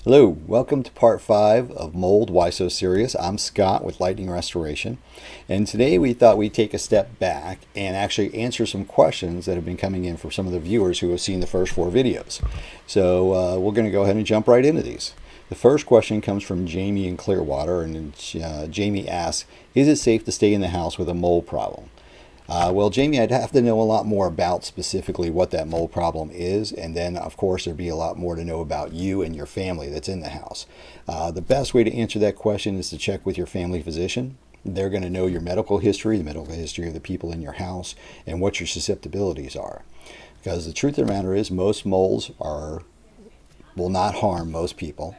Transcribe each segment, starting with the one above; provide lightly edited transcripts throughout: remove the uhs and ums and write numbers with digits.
Hello, welcome to part 5 of Mold, Why So Serious? I'm Scott with Lightning Restoration, and today we thought we'd take a step back and actually answer some questions that have been coming in from some of the viewers who have seen the first 4 videos. So we're going to go ahead and jump right into these. The first question comes from Jamie in Clearwater, and Jamie asks, is it safe to stay in the house with a mold problem? Well, Jamie, I'd have to know a lot more about specifically what that mold problem is, and then, of course, there'd be a lot more to know about you and your family that's in the house. The best way to answer that question is to check with your family physician. They're going to know your medical history, the medical history of the people in your house, and what your susceptibilities are. Because the truth of the matter is, most molds will not harm most people.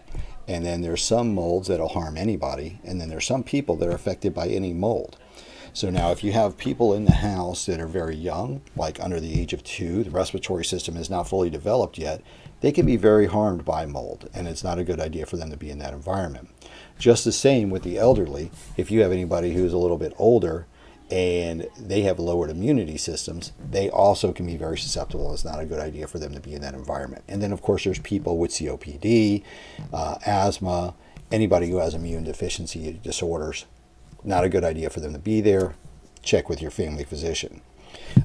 And then there's some molds that'll harm anybody, and then there's some people that are affected by any mold. So now if you have people in the house that are very young, like under the age of 2, the respiratory system is not fully developed yet, they can be very harmed by mold, and it's not a good idea for them to be in that environment. Just the same with the elderly. If you have anybody who's a little bit older and they have lowered immunity systems, they also can be very susceptible. It's not a good idea for them to be in that environment. And then, of course, there's people with COPD, asthma, anybody who has immune deficiency disorders. Not a good idea for them to be there. Check with your family physician.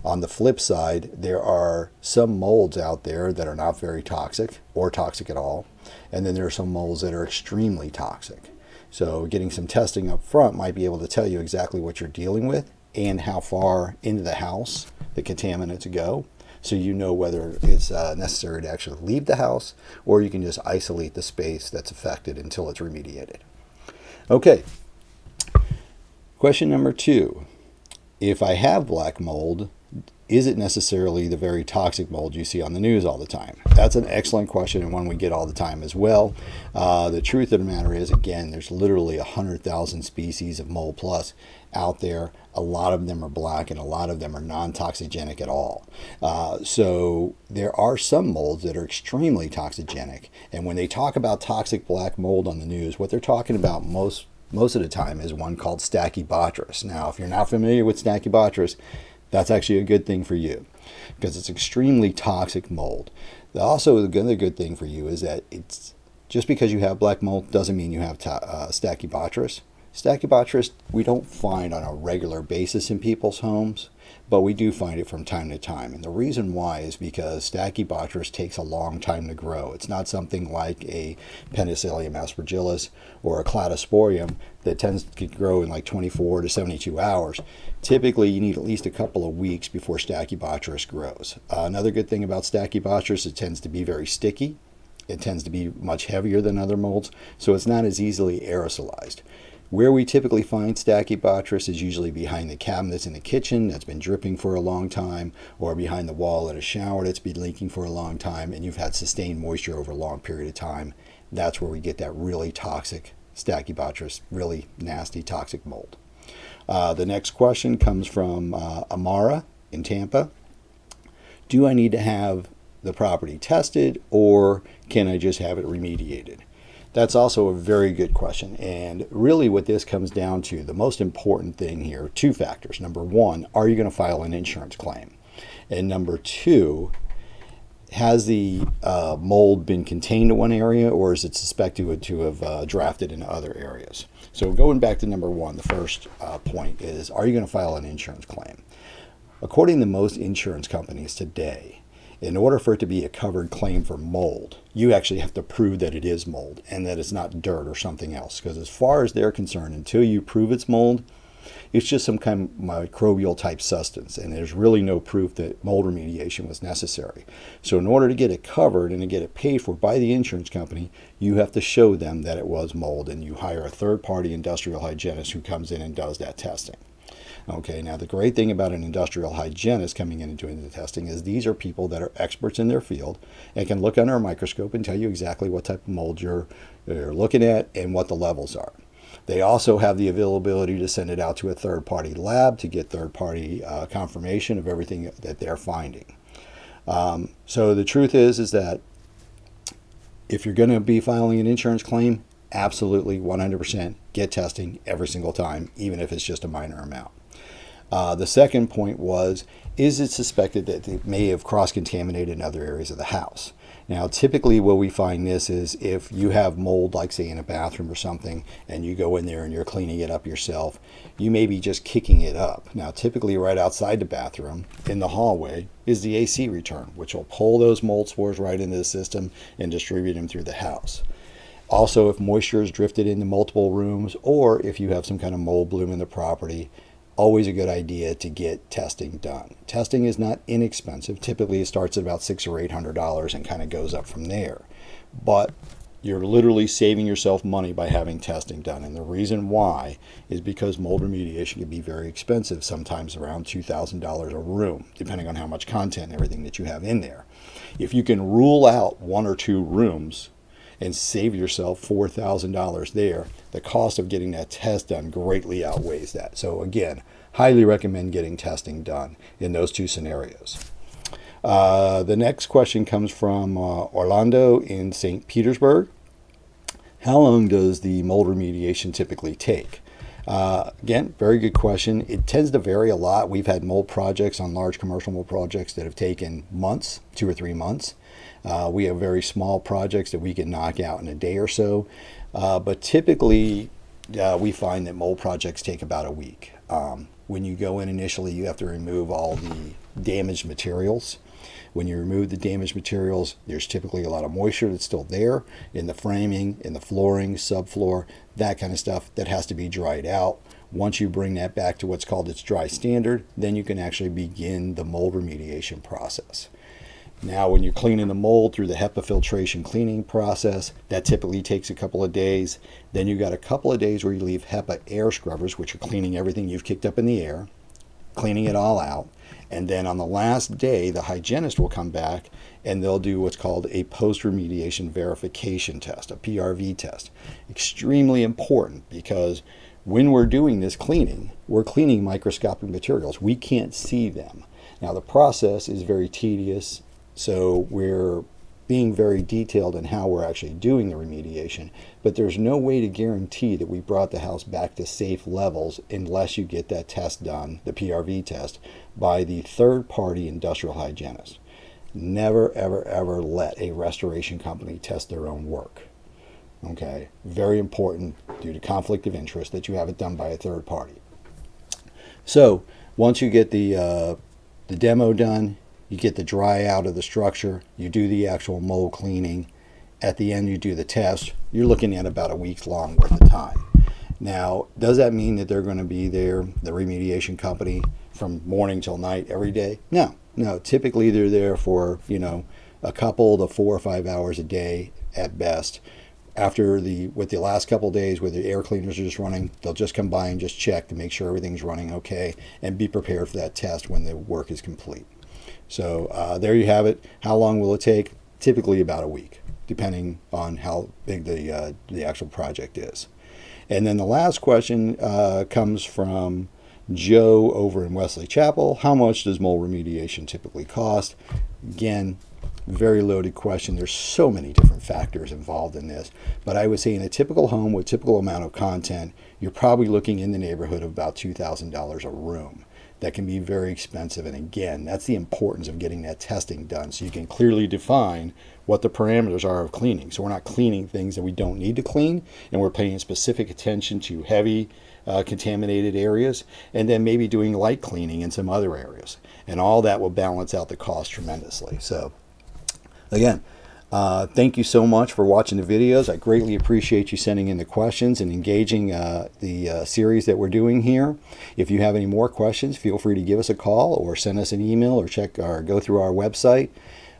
On the flip side, there are some molds out there that are not very toxic or toxic at all. And then there are some molds that are extremely toxic. So getting some testing up front might be able to tell you exactly what you're dealing with and how far into the house the contaminants go. So you know whether it's necessary to actually leave the house, or you can just isolate the space that's affected until it's remediated. Okay. Question number 2, if I have black mold, is it necessarily the very toxic mold you see on the news all the time? That's an excellent question, and one we get all the time as well. The truth of the matter is, again, there's literally 100,000 species of mold plus out there. A lot of them are black, and a lot of them are non-toxigenic at all. So there are some molds that are extremely toxigenic, and when they talk about toxic black mold on the news, what they're talking about most of the time is one called Stachybotrys. Now, if you're not familiar with Stachybotrys, that's actually a good thing for you because it's extremely toxic mold. Also, the other good thing for you is that it's just because you have black mold doesn't mean you have Stachybotrys. Stachybotrys we don't find on a regular basis in people's homes, but we do find it from time to time. And the reason why is because Stachybotrys takes a long time to grow. It's not something like a Penicillium aspergillus or a Cladosporium that tends to grow in like 24 to 72 hours. Typically, you need at least a couple of weeks before Stachybotrys grows. Another good thing about Stachybotrys, it tends to be very sticky. It tends to be much heavier than other molds, so it's not as easily aerosolized. Where we typically find Stachybotrys is usually behind the cabinets in the kitchen that's been dripping for a long time, or behind the wall at a shower that's been leaking for a long time, and you've had sustained moisture over a long period of time. That's where we get that really toxic Stachybotrys, really nasty toxic mold. The next question comes from Amara in Tampa. Do I need to have the property tested, or can I just have it remediated? That's also a very good question. And really what this comes down to, the most important thing here, 2 factors. Number 1, are you going to file an insurance claim? And number 2, has the mold been contained to one area, or is it suspected to have drafted into other areas? So going back to number 1, the first point is, are you going to file an insurance claim? According to most insurance companies today, in order for it to be a covered claim for mold, you actually have to prove that it is mold and that it's not dirt or something else. Because as far as they're concerned, until you prove it's mold, it's just some kind of microbial type substance, and there's really no proof that mold remediation was necessary. So in order to get it covered and to get it paid for by the insurance company, you have to show them that it was mold, and you hire a third-party industrial hygienist who comes in and does that testing. Okay, now the great thing about an industrial hygienist coming in and doing the testing is these are people that are experts in their field and can look under a microscope and tell you exactly what type of mold you're looking at and what the levels are. They also have the availability to send it out to a third-party lab to get third-party confirmation of everything that they're finding. So the truth is that if you're going to be filing an insurance claim, absolutely 100% get testing every single time, even if it's just a minor amount. The second point was, is it suspected that they may have cross-contaminated in other areas of the house? Now, typically what we find this is if you have mold, like say in a bathroom or something, and you go in there and you're cleaning it up yourself, you may be just kicking it up. Now, typically right outside the bathroom in the hallway is the AC return, which will pull those mold spores right into the system and distribute them through the house. Also, if moisture is drifted into multiple rooms, or if you have some kind of mold bloom in the property, always a good idea to get testing done. Testing is not inexpensive. Typically it starts at about $600 or $800 and kind of goes up from there. But you're literally saving yourself money by having testing done. And the reason why is because mold remediation can be very expensive, sometimes around $2,000 a room, depending on how much content and everything that you have in there. If you can rule out 1 or 2 rooms and save yourself $4,000 there, the cost of getting that test done greatly outweighs that. So again, highly recommend getting testing done in those 2 scenarios. The next question comes from Orlando in St. Petersburg. How long does the mold remediation typically take? Again, very good question. It tends to vary a lot. We've had mold projects on large commercial mold projects that have taken months, 2 or 3 months. We have very small projects that we can knock out in a day or so. But typically, we find that mold projects take about a week. When you go in initially, you have to remove all the damaged materials. When you remove the damaged materials, there's typically a lot of moisture that's still there in the framing, in the flooring, subfloor, that kind of stuff that has to be dried out. Once you bring that back to what's called its dry standard, then you can actually begin the mold remediation process. Now, when you're cleaning the mold through the HEPA filtration cleaning process, that typically takes a couple of days. Then you got a couple of days where you leave HEPA air scrubbers, which are cleaning everything you've kicked up in the air, cleaning it all out. And then on the last day, the hygienist will come back and they'll do what's called a post-remediation verification test, a PRV test. Extremely important because when we're doing this cleaning, we're cleaning microscopic materials. We can't see them. Now, the process is very tedious. So we're being very detailed in how we're actually doing the remediation, but there's no way to guarantee that we brought the house back to safe levels unless you get that test done, the PRV test, by the third-party industrial hygienist. Never, ever, ever let a restoration company test their own work. Okay, very important due to conflict of interest that you have it done by a third party. So once you get the demo done, you get the dry out of the structure, you do the actual mold cleaning, at the end you do the test, you're looking at about a week's long worth of time. Now, does that mean that they're going to be there, the remediation company, from morning till night every day? No. Typically they're there for, a couple to 4 or 5 hours a day at best. After with the last couple of days where the air cleaners are just running, they'll just come by and just check to make sure everything's running okay and be prepared for that test when the work is complete. So there you have it. How long will it take? Typically about a week, depending on how big the actual project is. And then the last question comes from Joe over in Wesley Chapel. How much does mold remediation typically cost? Again, very loaded question. There's so many different factors involved in this. But I would say in a typical home with typical amount of content, you're probably looking in the neighborhood of about $2,000 a room. That can be very expensive. And again, that's the importance of getting that testing done so you can clearly define what the parameters are of cleaning. So we're not cleaning things that we don't need to clean, and we're paying specific attention to heavy contaminated areas, and then maybe doing light cleaning in some other areas. And all that will balance out the cost tremendously. So again, thank you so much for watching the videos. I greatly appreciate you sending in the questions and engaging the series that we're doing here. If you have any more questions, feel free to give us a call or send us an email or go through our website.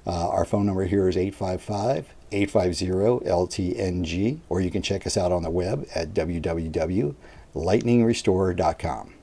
Our phone number here is 855-850-LTNG, or you can check us out on the web at www.lightningrestorer.com.